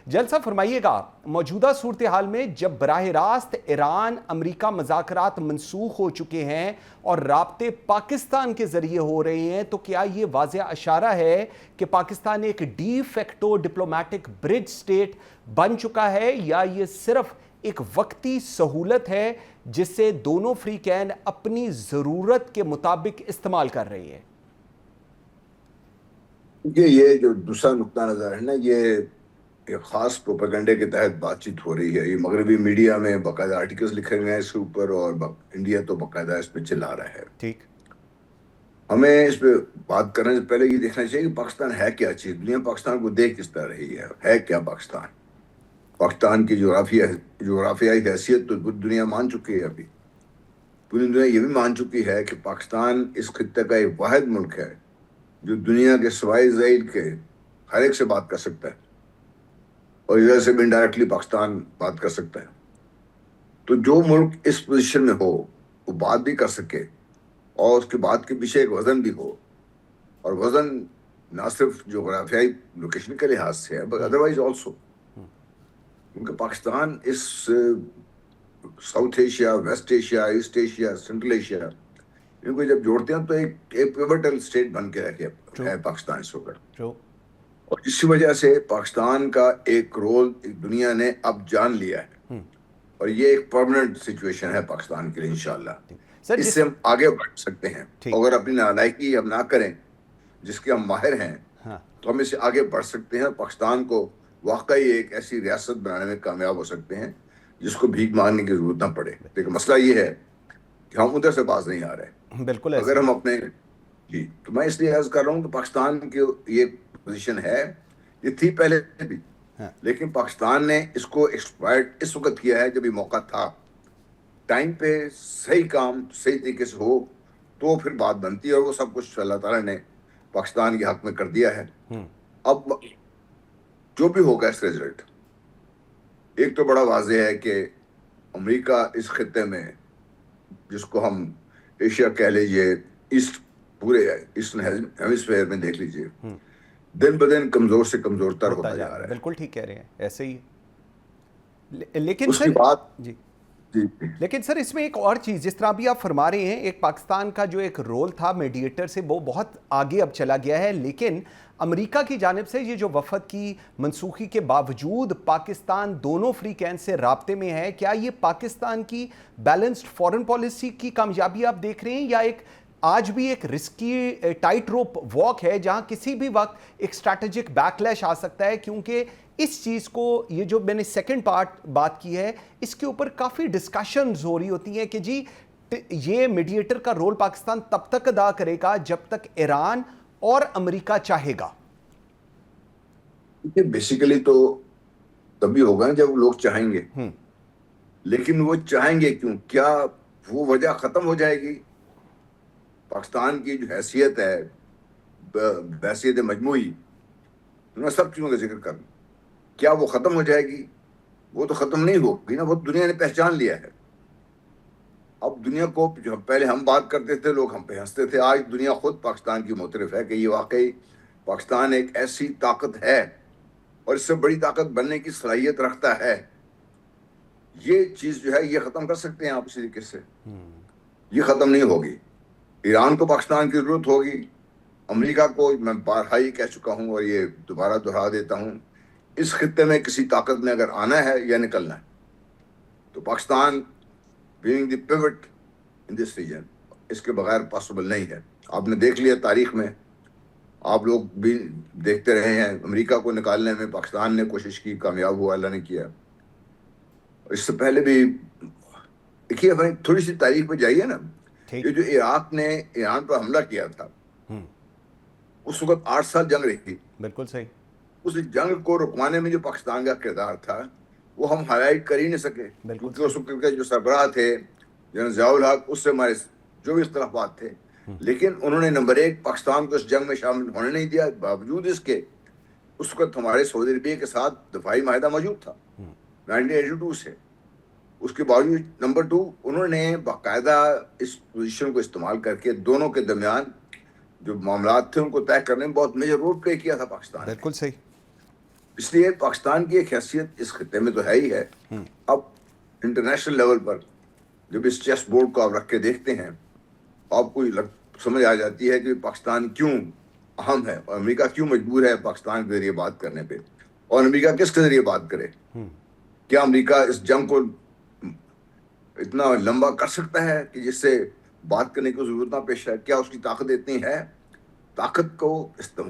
جلسہ فرمائیے گا، موجودہ صورتحال میں جب براہ راست ایران امریکہ مذاکرات منسوخ ہو چکے ہیں اور رابطے پاکستان کے ذریعے ہو رہے ہیں، تو کیا یہ واضح اشارہ ہے کہ پاکستان ایک ڈی فیکٹو ڈپلومیٹک برج سٹیٹ بن چکا ہے، یا یہ صرف ایک وقتی سہولت ہے جس سے دونوں فریقین اپنی ضرورت کے مطابق استعمال کر رہی ہے؟ یہ جو دوسرا نقطہ نظر ہے نا، یہ ایک خاص پروپیگنڈے کے تحت بات چیت ہو رہی ہے. یہ مغربی میڈیا میں باقاعدہ آرٹیکلز لکھے گئے ہیں اس کے اوپر، اور انڈیا تو باقاعدہ اس پہ چلا رہا ہے. ٹھیک، ہمیں اس پہ بات کرنے سے پہلے یہ دیکھنا چاہیے کہ پاکستان ہے کیا چیز. دنیا پاکستان کو دیکھ کس طرح رہی ہے کیا پاکستان کی جغرافیائی حیثیت تو دنیا مان چکی ہے. ابھی پوری دنیا یہ بھی مان چکی ہے کہ پاکستان اس خطے کا ایک واحد ملک ہے جو دنیا کے سوائے اسرائیل کے ہر ایک سے بات کر سکتا ہے، اور ادھر سے بھی انڈائریکٹلی پاکستان بات کر سکتا ہے. تو جو ملک اس پوزیشن میں ہو وہ بات بھی کر سکے، اور اس کے بات کے پیچھے ایک وزن بھی ہو، اور وزن نہ صرف جغرافیائی لوکیشن کے لحاظ سے ہے بٹ ادروائز آلسو، کیونکہ پاکستان اس South Asia, West Asia, East Asia, Central Asia, ان کو جب جوڑتے ہیں تو ایک پیوٹل اسٹیٹ بن کے ہے پاکستان اس وقت. اور اسی وجہ سے پاکستان کا ایک رول دنیا نے اب جان لیا ہے، اور یہ ایک پرماننٹ سچویشن ہے پاکستان کے لیے. انشاءاللہ اس سے ہم آگے بڑھ سکتے ہیں. اگر اپنی نالائکی ہم نہ کریں جس کے ہم ماہر ہیں تو ہم اس سے آگے بڑھ سکتے ہیں، اور پاکستان کو واقعی ایک ایسی ریاست بنانے میں کامیاب ہو سکتے ہیں جس کو بھیک مانگنے کی ضرورت نہ پڑے. لیکن مسئلہ یہ ہے کہ ہم ادھر سے باز نہیں آ رہے. بالکل اگر ہم اپنے تو میں اس لیے عرض کر رہا ہوں کہ پاکستان کی یہ پوزیشن ہے، یہ تھی پہلے بھی، لیکن پاکستان نے اس کو ایکسپلائٹ اس وقت کیا ہے جب یہ موقع تھا. ٹائم پہ صحیح کام صحیح طریقے سے ہو تو پھر بات بنتی ہے، اور وہ سب کچھ اللہ تعالیٰ نے پاکستان کے حق میں کر دیا ہے. اب جو بھی ہوگا اس رزلٹ، ایک تو بڑا واضح ہے کہ امریکہ اس خطے میں، جس کو ہم ایشیا کہہ لیجیے، ایسٹ، پورے ایسٹرن ہیمسفیئر میں دیکھ لیجیے، دن بدن کمزور سے کمزور تر ہوتا جا رہا ہے. بالکل ٹھیک کہہ رہے ہیں، ایسے ہی. لیکن اس کی بات لیکن سر اس میں ایک اور چیز، جس طرح بھی آپ فرما رہے ہیں، ایک پاکستان کا جو ایک رول تھا میڈیٹر سے وہ بہت آگے اب چلا گیا ہے، لیکن امریکہ کی جانب سے یہ جو وفد کی منسوخی کے باوجود پاکستان دونوں فریقین سے رابطے میں ہے. کیا یہ پاکستان کی بیلنسڈ فورن پالیسی کی کامیابی آپ دیکھ رہے ہیں، یا ایک آج بھی ایک رسکی ٹائٹ روپ واک ہے جہاں کسی بھی وقت ایک اسٹریٹجک بیک لیش آ سکتا ہے؟ کیونکہ اس چیز کو، یہ جو میں نے سیکنڈ پارٹ بات کی ہے، اس کے اوپر کافی ڈسکشنز ہو رہی ہوتی ہیں کہ جی یہ میڈیٹر کا رول پاکستان تب تک ادا کرے گا جب تک ایران اور امریکہ چاہے گا. بیسیکلی تو تبھی ہوگا جب لوگ چاہیں گے، لیکن وہ چاہیں گے کیوں؟ کیا وہ وجہ ختم ہو جائے گی؟ پاکستان کی جو حیثیت ہے، بحیثیت مجموعی، میں سب چیزوں کا ذکر کروں، کیا وہ ختم ہو جائے گی؟ وہ تو ختم نہیں ہوگی نا، وہ دنیا نے پہچان لیا ہے. اب دنیا کو، جو پہلے ہم بات کرتے تھے لوگ ہم پہ ہنستے تھے، آج دنیا خود پاکستان کی معترف ہے کہ یہ واقعی پاکستان ایک ایسی طاقت ہے اور اس سے بڑی طاقت بننے کی صلاحیت رکھتا ہے. یہ چیز جو ہے یہ ختم کر سکتے ہیں آپ اسی طریقے سے. یہ ختم نہیں ہوگی. ایران کو پاکستان کی ضرورت ہوگی، امریکہ کو، میں بارہا ہی کہہ چکا ہوں اور یہ دوبارہ دہرا دیتا ہوں، اس خطے میں کسی طاقت نے اگر آنا ہے یا نکلنا ہے تو Pakistan being the pivot in this region اس کے بغیر پاسبل نہیں ہے. آپ نے دیکھ لیا تاریخ میں، آپ لوگ بھی دیکھتے رہے ہیں، امریکہ کو نکالنے میں پاکستان نے کوشش کی، کامیاب ہوا، اللہ نے کیا. اس سے پہلے بھی دیکھیے، بھائی تھوڑی سی تاریخ پہ جائیے نا. یہ جو عراق نے ایران پر حملہ کیا تھا، اس وقت 8 سال جنگ رہی تھی. بالکل صحیح. اس جنگ کو رکوانے میں جو پاکستان کا کردار تھا وہ ہم ہائی لائٹ کر ہی نہیں سکے، کیونکہ اس وقت کے جو سربراہ تھے جنرل ضیاء الحق، اس سے ہمارے جو بھی اختلافات تھے، لیکن انہوں نے نمبر 1 پاکستان کو اس جنگ میں شامل ہونے نہیں دیا. باوجود اس کے اس وقت ہمارے سعودی عربیہ کے ساتھ دفاعی معاہدہ موجود تھا 1982 سے. اس کے باوجود نمبر 2 انہوں نے باقاعدہ اس پوزیشن کو استعمال کر کے دونوں کے درمیان جو معاملات تھے ان کو طے کرنے میں بہت میجر رول پلے کیا تھا پاکستان. بالکل صحیح. اس لیے پاکستان کی ایک حیثیت اس خطے میں تو ہے ہی ہے. اب انٹرنیشنل لیول پر جب اس چیس بورڈ کو آپ رکھ کے دیکھتے ہیں آپ کو سمجھ آ جاتی ہے کہ پاکستان کیوں اہم ہے اور امریکہ کیوں مجبور ہے پاکستان کے ذریعے بات کرنے پہ, اور امریکہ کس کے ذریعے بات کرے. کیا امریکہ اس جنگ کو اتنا لمبا کر سکتا ہے کہ جس سے بات کرنے کی ضرورت نہ پیش ہے؟ کیا اس کی طاقت اتنی ہے؟ طاقت کو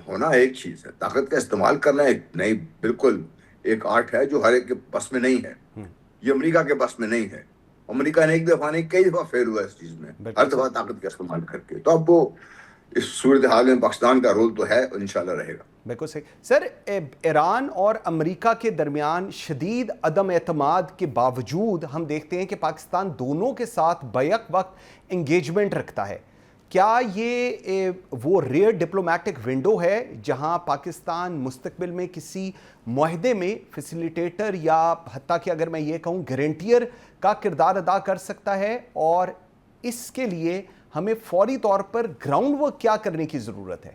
ہونا ایک چیز ہے, طاقت کا استعمال کرنا ایک نہیں, بالکل ایک آرٹ ہے جو ہر ایک کے بس میں نہیں ہے. یہ امریکہ کے بس میں نہیں ہے. امریکہ نے ایک دفعہ نہیں کئی دفعہ فیل ہوا اس چیز میں, ہر دفعہ طاقت کا استعمال کر کے. تو اب وہ اس صورتحال میں پاکستان کا رول تو ہے اور انشاءاللہ رہے گا. بالکل صحیح. سر, ایران اور امریکہ کے درمیان شدید عدم اعتماد کے باوجود ہم دیکھتے ہیں کہ پاکستان دونوں کے ساتھ بیک وقت انگیجمنٹ رکھتا ہے. کیا یہ وہ ریئر ڈپلومیٹک ونڈو ہے جہاں پاکستان مستقبل میں کسی معاہدے میں فیسیلیٹیٹر یا حتیٰ کہ اگر میں یہ کہوں گارنٹیئر کا کردار ادا کر سکتا ہے, اور اس کے لیے ہمیں فوری طور پر گراؤنڈ ورک کیا کرنے کی ضرورت ہے؟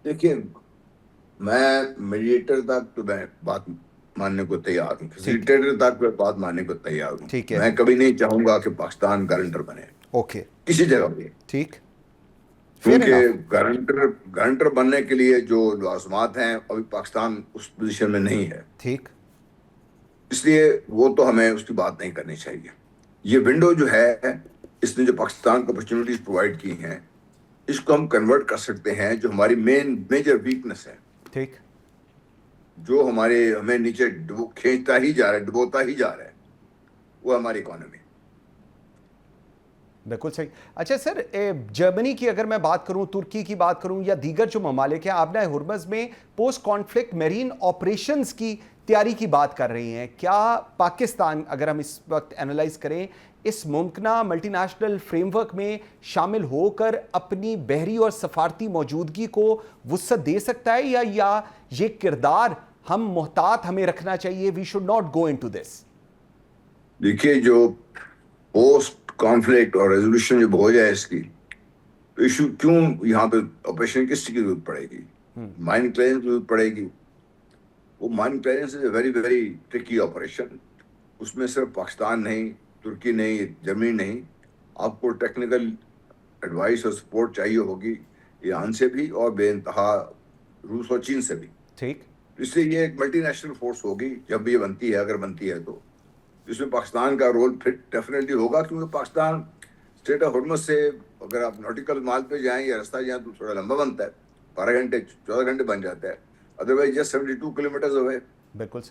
دیکھیے, میں میڈیٹر تک تو میں بات ماننے کو تیار ہوں, فیسیلیٹیٹر تک میں بات ماننے کو تیار ہوں. میں کبھی نہیں چاہوں گا کہ پاکستان گارنٹر بنے کسی جگہ پہ. ٹھیک, کیونکہ گارنٹر بننے کے لیے جو لازمات ہیں ابھی پاکستان اس پوزیشن میں نہیں ہے. ٹھیک, اس لیے وہ تو ہمیں اس کی بات نہیں کرنی چاہیے. یہ ونڈو جو ہے اس نے جو پاکستان کو اپرچونیٹیز پرووائڈ کی ہیں, اس کو ہم کنورٹ کر سکتے ہیں جو ہماری میجر ویکنس ہے. ٹھیک, جو ہمیں نیچے کھینچتا ہی جا رہا ہے, ڈبوتا ہی جا رہا ہے, وہ ہماری اکانومی. بالکل صحیح. اچھا سر, جرمنی کی اگر میں بات کروں, ترکی کی بات کروں یا دیگر جو ممالک ہیں, آبنہ ہرمز میں پوسٹ کانفلکٹ میرین آپریشنز کی تیاری کی بات کر رہی ہیں. کیا پاکستان, اگر ہم اس وقت انالائز کریں, اس ممکنہ ملٹی نیشنل فریم ورک میں شامل ہو کر اپنی بحری اور سفارتی موجودگی کو وسعت دے سکتا ہے, یا یہ کردار ہم محتاط ہمیں رکھنا چاہیے, we should not go into this? دیکھیے, جو پوسٹ کانفلکٹ اور ریزولوشن جب ہو جائے اس کی ایشو, کیوں یہاں پہ آپریشن کس چیز کی ضرورت پڑے گی؟ مائن کلیئرنس کی ضرورت پڑے گی. وہ mine clearance is a very very tricky operation. اس میں صرف پاکستان نہیں, ترکی نہیں, جرمنی نہیں, آپ کو ٹیکنیکل ایڈوائس اور سپورٹ چاہیے ہوگی ایران سے بھی اور بے انتہا روس اور چین سے بھی. ٹھیک, اس لیے یہ ایک ملٹی نیشنل فورس ہوگی جب یہ بنتی ہے, اگر بنتی ہے تو اس میں پاکستان کا رول پھر ڈیفینیٹلی ہوگا, کیونکہ پاکستان اسٹریٹ آف ہرمز سے اگر آپ نوٹیکل مال پہ جائیں یا رستہ جائیں تو تھوڑا لمبا بنتا ہے, 12 گھنٹے 14 گھنٹے بن جاتا ہے, ادروائز جسٹ 72 کلومیٹرز ہوئے. بالکل صحیح.